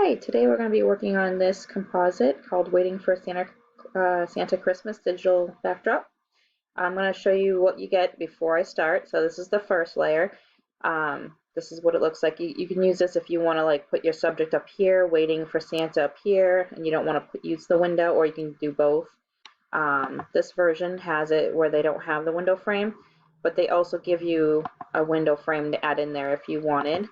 Hi, today we're going to be working on this composite called Waiting for Santa Christmas digital backdrop. I'm going to show you what you get before I start. So this is the first layer. This is what it looks like. You can use this if you want to like put your subject up here, waiting for Santa up here, and you don't want to use the window, or you can do both. This version has it where they don't have the window frame, but they also give you a window frame to add in there if you wanted.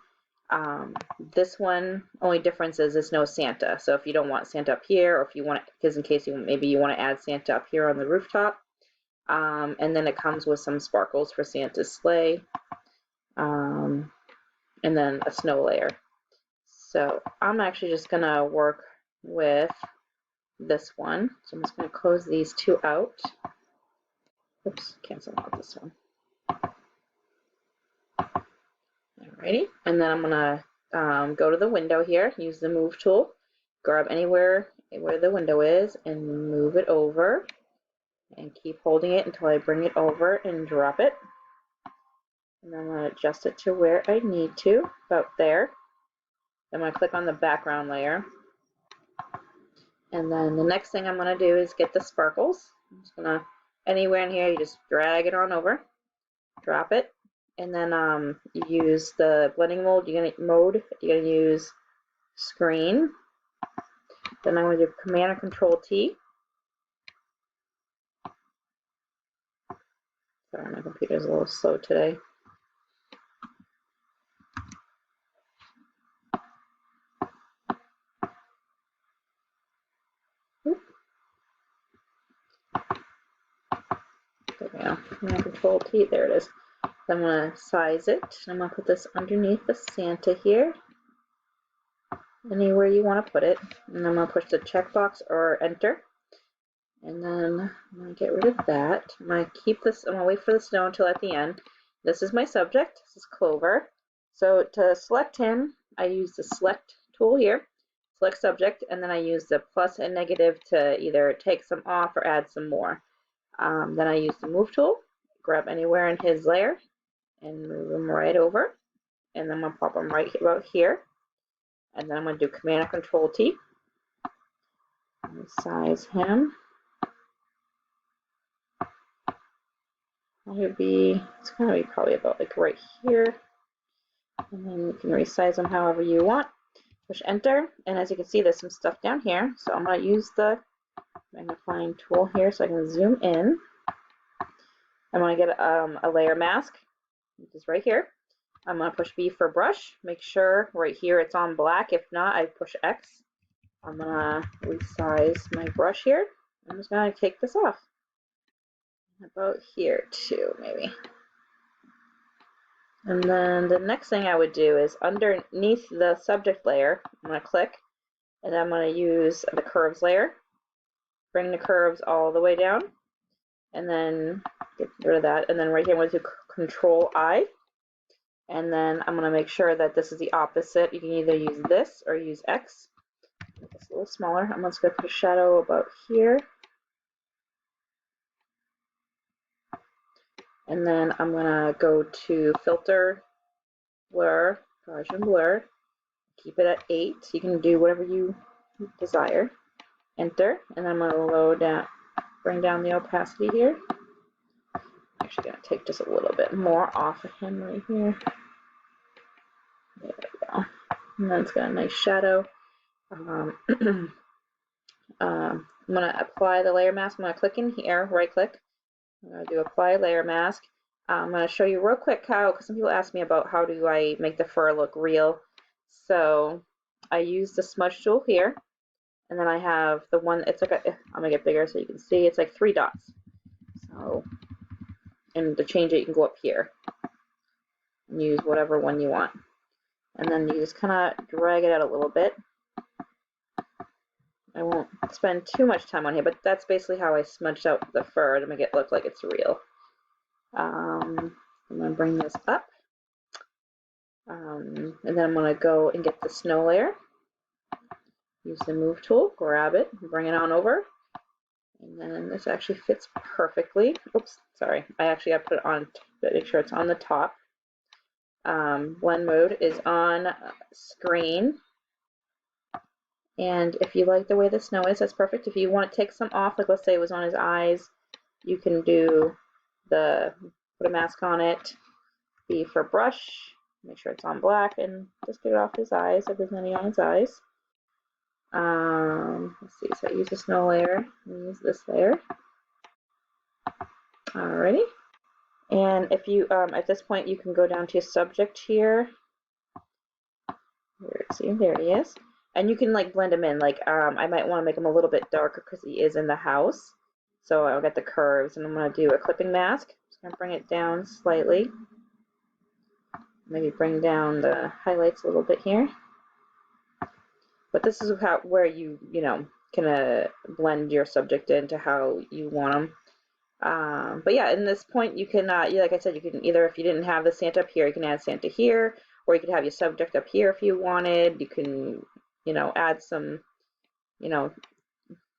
This one, only difference is there's no Santa. So if you don't want Santa up here, or if you want, because in case maybe you want to add Santa up here on the rooftop, and then it comes with some sparkles for Santa's sleigh, and then a snow layer. So I'm actually just gonna work with this one. So I'm just gonna close these two out. Oops, cancel out this one. Alrighty, and then I'm gonna go to the window here, use the move tool, grab anywhere where the window is and move it over, and keep holding it until I bring it over and drop it. And then I'm gonna adjust it to where I need to, about there. I'm gonna click on the background layer. And then the next thing I'm gonna do is get the sparkles. I'm just gonna, anywhere in here, you just drag it on over, drop it, and then you use the blending mode. You're gonna use screen. Then I'm gonna do Command and Control T. Sorry, my computer's a little slow today. There we go. Command Control T. There it is. So I'm gonna size it. I'm gonna put this underneath the Santa here. Anywhere you want to put it. And I'm gonna push the checkbox or enter. And then I'm gonna get rid of that. I'm gonna keep this. I'm gonna wait for the snow until at the end. This is my subject. This is Clover. So to select him, I use the select tool here, select subject, and then I use the plus and negative to either take some off or add some more. Then I use the move tool, grab anywhere in his layer, and move him right over. And then I'm gonna pop him right about here. And then I'm gonna do Command and Control T. And size him. It's gonna be probably about like right here. And then you can resize them however you want. Push enter, and as you can see, there's some stuff down here. So I'm going to use the magnifying tool here so I can zoom in. I'm going to get a layer mask, which is right here. I'm going to push B for brush. Make sure right here it's on black. If not, I push X. I'm going to resize my brush here. I'm just going to take this off. About here too, maybe. And then the next thing I would do is underneath the subject layer, I'm going to click, and I'm going to use the curves layer. Bring the curves all the way down, and then get rid of that. And then right here, I'm going to do Control I, and then I'm going to make sure that this is the opposite. You can either use this or use X. Make this a little smaller. I'm just going to put a shadow about here. And then I'm going to go to Filter, Blur, Gaussian Blur. Keep it at 8. You can do whatever you desire. Enter, and I'm going to bring down the opacity here. I'm actually going to take just a little bit more off of him right here. There we go. And then it's got a nice shadow. I'm going to apply the layer mask. I'm going to click in here, right click. I'm going to do Apply Layer Mask. I'm going to show you real quick how, because some people ask me about how do I make the fur look real. So I use the smudge tool here. And then I have the one, it's like I'm gonna get bigger so you can see, it's like 3 dots. So, and to change it, you can go up here and use whatever one you want. And then you just kind of drag it out a little bit. I won't spend too much time on here, but that's basically how I smudged out the fur to make it look like it's real. I'm gonna bring this up. And then I'm gonna go and get the snow layer. Use the move tool, grab it, bring it on over. And then this actually fits perfectly. Oops, sorry. I actually got to put it on to make sure it's on the top. Blend mode is on screen. And if you like the way the snow is, that's perfect. If you want to take some off, like let's say it was on his eyes, you can do put a mask on it, B for brush, make sure it's on black, and just get it off his eyes if there's any on his eyes. Let's see, so I use the snow layer, and use this layer. Alrighty. And if you, at this point, you can go down to subject here. See, there he is. And you can like blend him in. Like, I might want to make him a little bit darker because he is in the house. So I'll get the curves, and I'm going to do a clipping mask. Just going to bring it down slightly. Maybe bring down the highlights a little bit here. But this is where you can blend your subject into how you want them. But yeah, in this point, you can, like I said, you can either, if you didn't have the Santa up here, you can add Santa here, or you could have your subject up here if you wanted. You can, add some,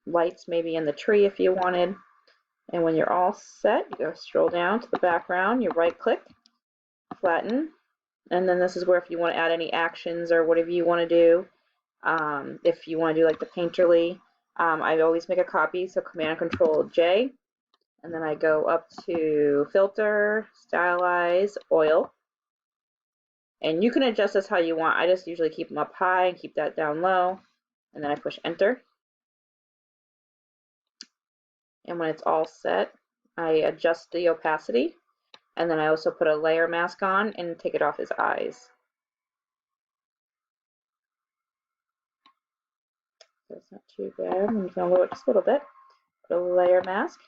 lights maybe in the tree if you wanted. And when you're all set, you go scroll down to the background, you right click, flatten, and then this is where if you want to add any actions or whatever you want to do, if you want to do like the painterly, I always make a copy, so Command Control J, and then I go up to filter, stylize, oil, and you can adjust this how you want. I just usually keep them up high and keep that down low, and then I push enter. And when it's all set, I adjust the opacity, and then I also put a layer mask on and take it off his eyes. So it's not too bad. I'm just gonna lower it just a little bit. Put a layer mask,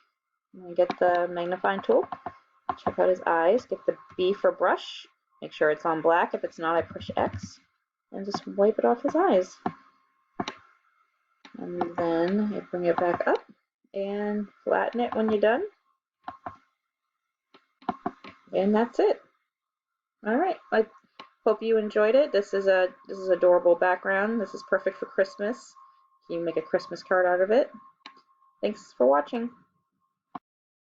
and I get the magnifying tool. Check out his eyes, get the B for brush, make sure it's on black. If it's not, I push X, and just wipe it off his eyes. And then I bring it back up and flatten it when you're done. And that's it. All right, I hope you enjoyed it. This is adorable background. This is perfect for Christmas. You can make a Christmas card out of it. Thanks for watching.